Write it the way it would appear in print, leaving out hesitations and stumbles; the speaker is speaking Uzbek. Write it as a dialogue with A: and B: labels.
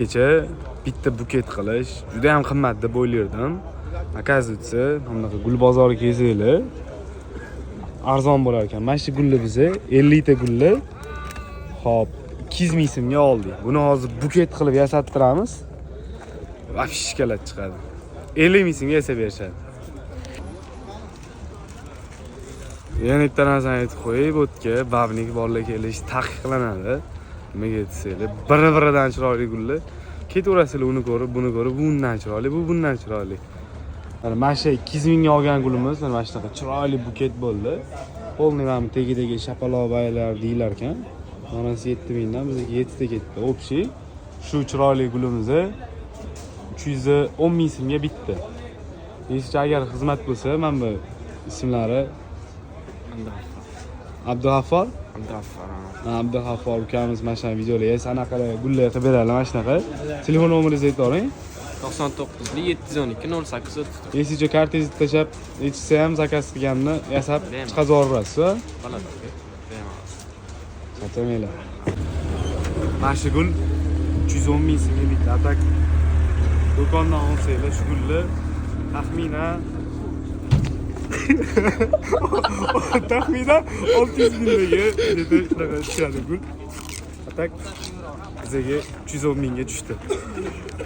A: Kecha bitta buket qilish juda ham qimmat deb o'ylardim. Оказывается, bunaqa gul bozoriga kelsanglar arzon bo'lar ekan. Mana shu gulni biz 50 ta gulni hop 200 ming so'mga oldik. Buni hozir buket qilib yasatib turamiz. Вообще shikalat chiqadi. 50 ming so'mga yasab berishadi. Yana bitta narsani aytib qo'yay, bu yerga babnik bolalar kelish taqiqlanadi. Nimaga desanglar, bir-biridan chiroyli gullar. Ketaverasizlar uni ko'rib, buni ko'rib, bu bundan chiroyli, bu bundan chiroyli. Mana shu 200 mingga olgan gulimiz mana shunaqa chiroyli buket bo'ldi. Polni ham tegi shapalobaylar deyilar ekan. Manasi 7 mingdan bizga 7 ta ketdi. Общий shu chiroyli gulimiz 310 ming so'mga bitdi. Deysiz, agar xizmat bo'lsa, mana bu ismlari Abdug'affor. Abdug'affor ukamiz mana shu videolarga sanaqalar gullar qilib beradilar, mana shunaqa. Telefon nomeringizni aytib oling.
B: 99 712 08 34.
A: Esingizga kartangizni tashlab, aytsa ham zakaz qilganini yasab chiqazib yuborasiz. Sotamanglar. Mana shu gul 310 ming so'mga bitta. Atak do'kondan olsanglar shu gulni taxminan 600 mingga shunaqa tushadi gul. Atak bizga 310 mingga tushdi.